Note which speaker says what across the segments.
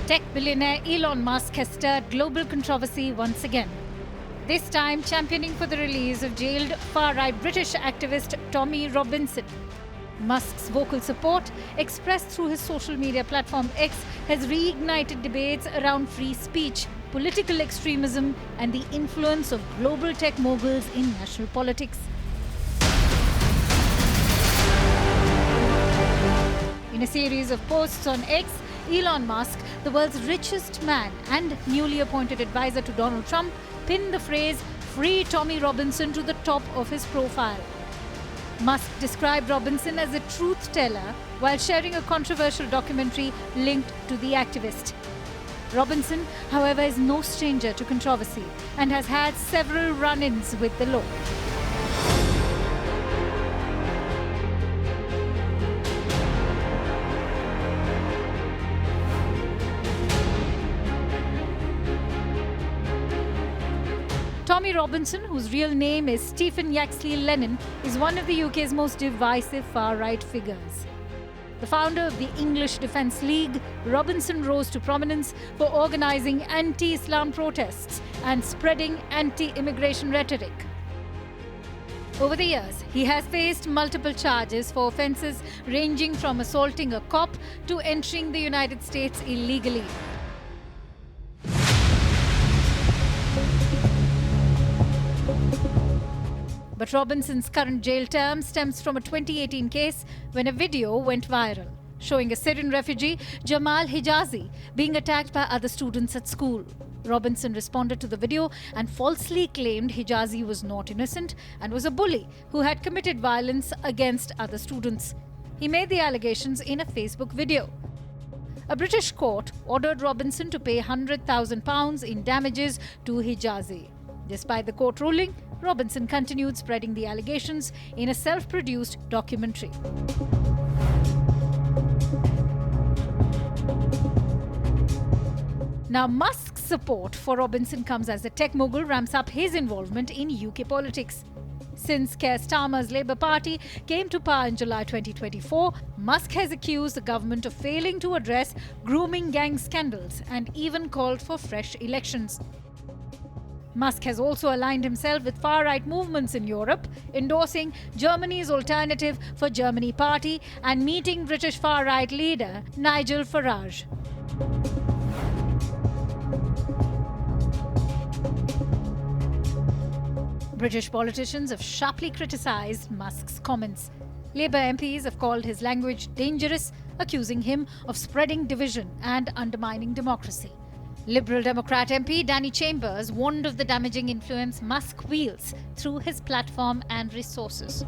Speaker 1: Tech billionaire Elon Musk has stirred global controversy once again. This time championing for the release of jailed far-right British activist Tommy Robinson. Musk's vocal support, expressed through his social media platform X, has reignited debates around free speech, political extremism, and the influence of global tech moguls in national politics. In a series of posts on X, Elon Musk, the world's richest man and newly appointed advisor to Donald Trump, pinned the phrase "Free Tommy Robinson" to the top of his profile. Musk described Robinson as a truth teller while sharing a controversial documentary linked to the activist. Robinson, however, is no stranger to controversy and has had several run-ins with the law. Tommy Robinson, whose real name is Stephen Yaxley Lennon, is one of the UK's most divisive far-right figures. The founder of the English Defence League, Robinson rose to prominence for organising anti-Islam protests and spreading anti-immigration rhetoric. Over the years, he has faced multiple charges for offences ranging from assaulting a cop to entering the United States illegally. But Robinson's current jail term stems from a 2018 case when a video went viral, showing a Syrian refugee, Jamal Hijazi, being attacked by other students at school. Robinson responded to the video and falsely claimed Hijazi was not innocent and was a bully who had committed violence against other students. He made the allegations in a Facebook video. A British court ordered Robinson to pay £100,000 in damages to Hijazi. Despite the court ruling, Robinson continued spreading the allegations in a self-produced documentary. Now, Musk's support for Robinson comes as the tech mogul ramps up his involvement in UK politics. Since Keir Starmer's Labour Party came to power in July 2024, Musk has accused the government of failing to address grooming gang scandals and even called for fresh elections. Musk has also aligned himself with far-right movements in Europe, endorsing Germany's Alternative for Germany party and meeting British far-right leader Nigel Farage. British politicians have sharply criticised Musk's comments. Labour MPs have called his language dangerous, accusing him of spreading division and undermining democracy. Liberal Democrat MP Danny Chambers warned of the damaging influence Musk wields through his platform and resources.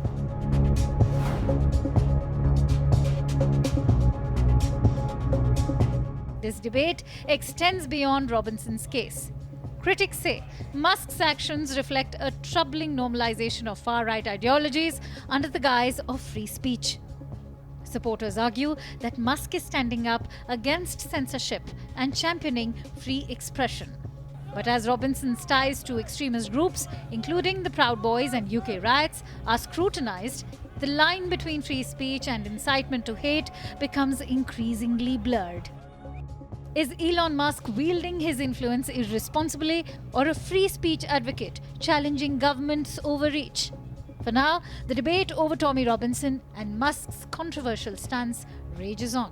Speaker 1: This debate extends beyond Robinson's case. Critics say Musk's actions reflect a troubling normalization of far-right ideologies under the guise of free speech. Supporters argue that Musk is standing up against censorship and championing free expression. But as Robinson's ties to extremist groups, including the Proud Boys and UK riots, are scrutinized, the line between free speech and incitement to hate becomes increasingly blurred. Is Elon Musk wielding his influence irresponsibly, or a free speech advocate challenging government's overreach? For now, the debate over Tommy Robinson and Musk's controversial stance rages on.